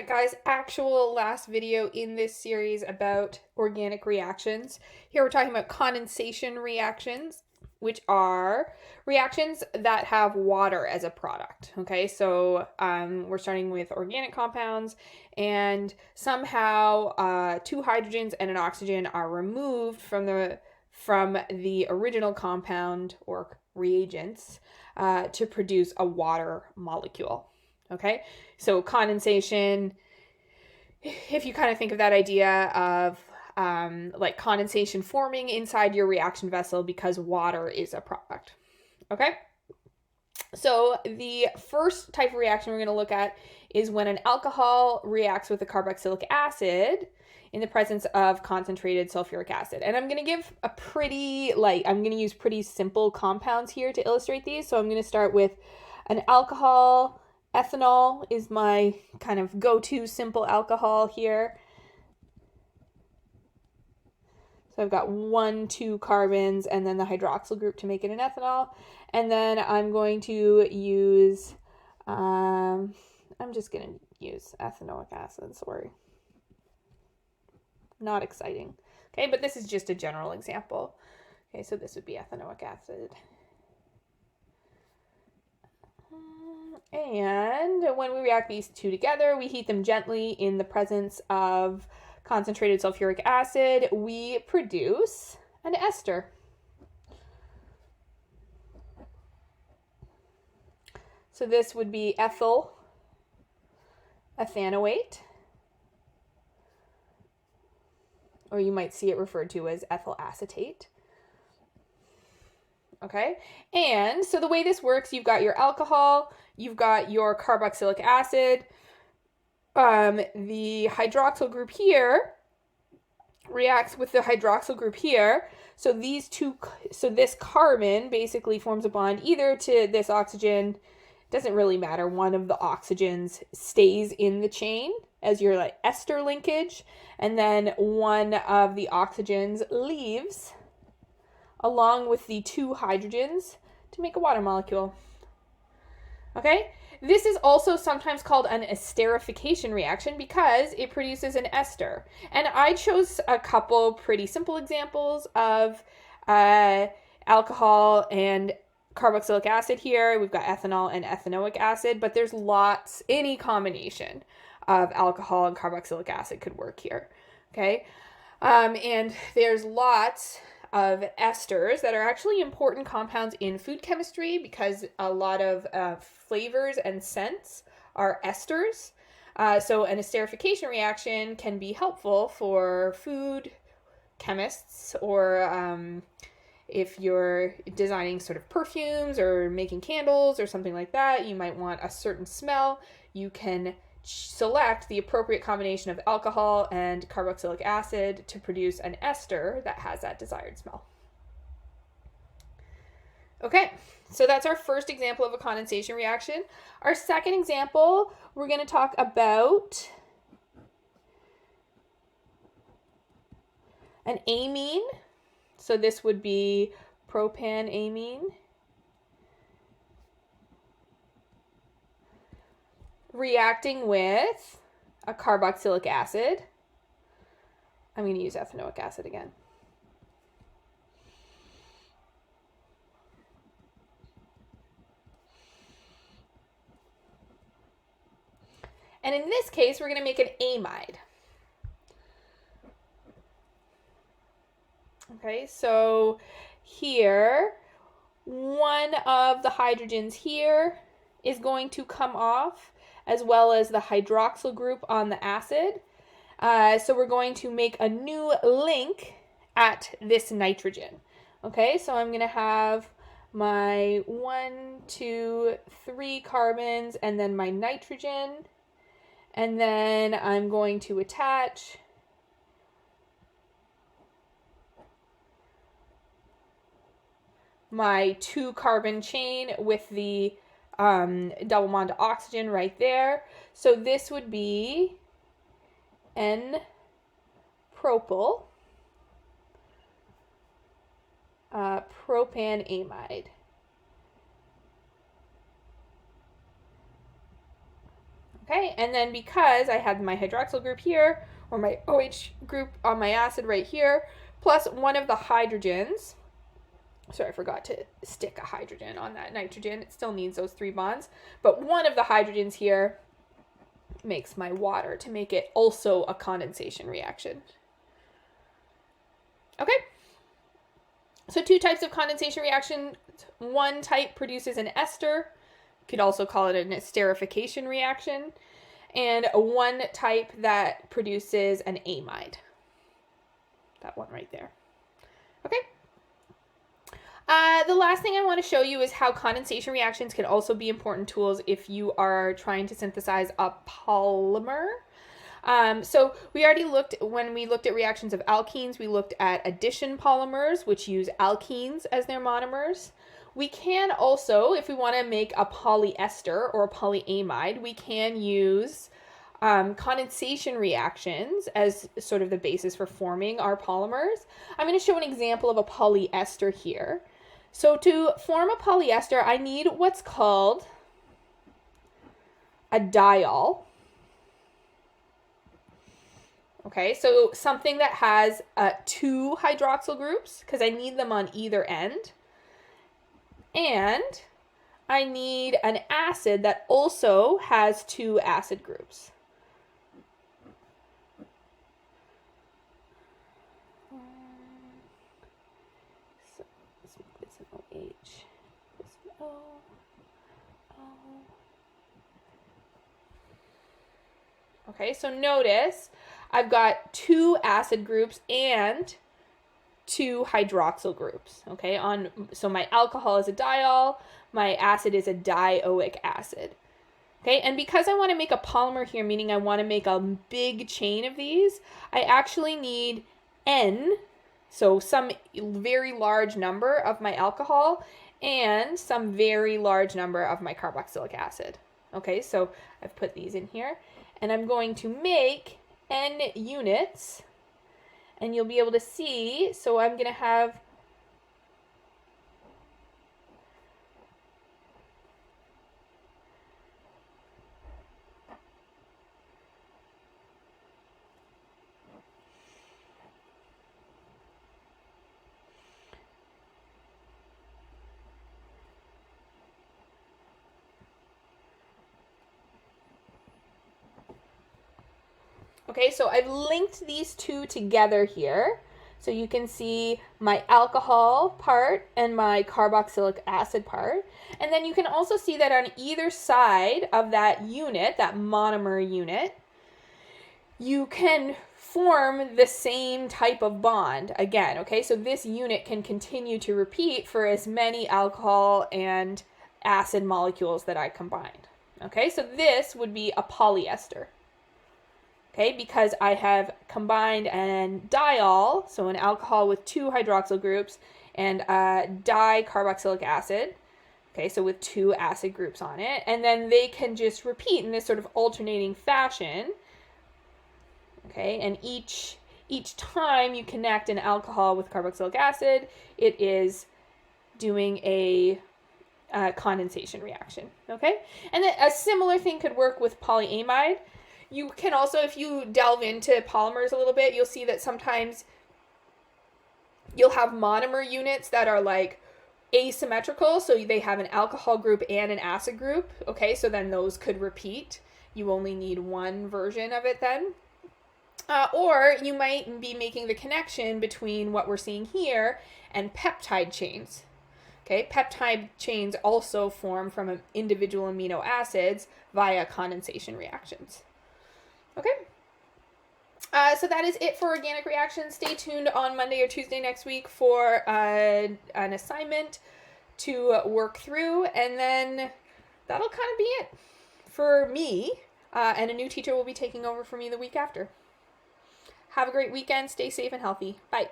right, guys, actual last video in this series about organic reactions. Here we're talking about condensation reactions, which are reactions that have water as a product. Okay, so we're starting with organic compounds, and somehow two hydrogens and an oxygen are removed from the original compound or reagents to produce a water molecule. Okay, so condensation, if you kind of think of that idea of like condensation forming inside your reaction vessel because water is a product. Okay, so the first type of reaction we're going to look at is when an alcohol reacts with a carboxylic acid in the presence of concentrated sulfuric acid. And I'm going to give I'm going to use pretty simple compounds here to illustrate these. So I'm going to start with an alcohol. Ethanol is my kind of go-to simple alcohol here. So I've got 2 carbons and then the hydroxyl group to make it an ethanol. And then I'm going to use, I'm just going to use ethanoic acid, sorry. Not exciting. Okay, but this is just a general example. Okay, so this would be ethanoic acid. And when we react these two together, we heat them gently in the presence of concentrated sulfuric acid. We produce an ester. So this would be ethyl ethanoate, or you might see it referred to as ethyl acetate. Okay, and so the way this works, you've got your alcohol, you've got your carboxylic acid. The hydroxyl group here reacts with the hydroxyl group here. So this carbon basically forms a bond either to this oxygen. Doesn't really matter. One of the oxygens stays in the chain as your like ester linkage, and then one of the oxygens leaves along with the 2 hydrogens to make a water molecule. Okay? This is also sometimes called an esterification reaction because it produces an ester. And I chose a couple pretty simple examples of alcohol and carboxylic acid here. We've got ethanol and ethanoic acid, but there's any combination of alcohol and carboxylic acid could work here. Okay? And there's lots of esters that are actually important compounds in food chemistry because a lot of flavors and scents are esters. So an esterification reaction can be helpful for food chemists, or if you're designing sort of perfumes or making candles or something like that, you might want a certain smell. You can select the appropriate combination of alcohol and carboxylic acid to produce an ester that has that desired smell. Okay, so that's our first example of a condensation reaction. Our second example, we're going to talk about an amine. So this would be propanamine reacting with a carboxylic acid. I'm going to use ethanoic acid again. And in this case, we're going to make an amide. Okay, so here, one of the hydrogens here is going to come off, as well as the hydroxyl group on the acid. So we're going to make a new link at this nitrogen. Okay, so I'm going to have my 1, 2, 3 carbons and then my nitrogen. And then I'm going to attach my 2 carbon chain with the double bond to oxygen right there. So this would be N-propyl propanamide. Okay, and then because I had my hydroxyl group here, or my OH group on my acid right here, plus one of the hydrogens, sorry, I forgot to stick a hydrogen on that nitrogen. It still needs those 3 bonds. But one of the hydrogens here makes my water to make it also a condensation reaction. Okay. So 2 types of condensation reaction. One type produces an ester. You could also call it an esterification reaction. And one type that produces an amide. That one right there. Okay. The last thing I want to show you is how condensation reactions can also be important tools if you are trying to synthesize a polymer. So we already when we looked at reactions of alkenes, we looked at addition polymers, which use alkenes as their monomers. We can also, if we want to make a polyester or a polyamide, we can use condensation reactions as sort of the basis for forming our polymers. I'm going to show an example of a polyester here. So to form a polyester, I need what's called a diol. Okay, so something that has 2 hydroxyl groups, because I need them on either end. And I need an acid that also has 2 acid groups. So let's make this an OH. This an O. Okay, so notice I've got 2 acid groups and 2 hydroxyl groups. Okay, so my alcohol is a diol, my acid is a dioic acid. Okay, and because I want to make a polymer here, meaning I want to make a big chain of these, I actually need N, so some very large number of my alcohol and some very large number of my carboxylic acid. Okay, so I've put these in here, and I'm going to make N units, and you'll be able to see, so I'm going to have okay, so I've linked these 2 together here. So you can see my alcohol part and my carboxylic acid part. And then you can also see that on either side of that unit, that monomer unit, you can form the same type of bond again, okay? So this unit can continue to repeat for as many alcohol and acid molecules that I combined. Okay, so this would be a polyester. Okay, because I have combined an diol, so an alcohol with 2 hydroxyl groups, and a dicarboxylic acid, okay, so with 2 acid groups on it, and then they can just repeat in this sort of alternating fashion, okay, and each time you connect an alcohol with carboxylic acid, it is doing a condensation reaction, okay? And then a similar thing could work with polyamide. You can also, if you delve into polymers a little bit, you'll see that sometimes you'll have monomer units that are like asymmetrical, so they have an alcohol group and an acid group, okay? So then those could repeat. You only need one version of it then. Or you might be making the connection between what we're seeing here and peptide chains. Okay, peptide chains also form from individual amino acids via condensation reactions. Okay, so that is it for organic reactions. Stay tuned on Monday or Tuesday next week for an assignment to work through, and then that'll kind of be it for me, and a new teacher will be taking over for me the week after. Have a great weekend. Stay safe and healthy. Bye.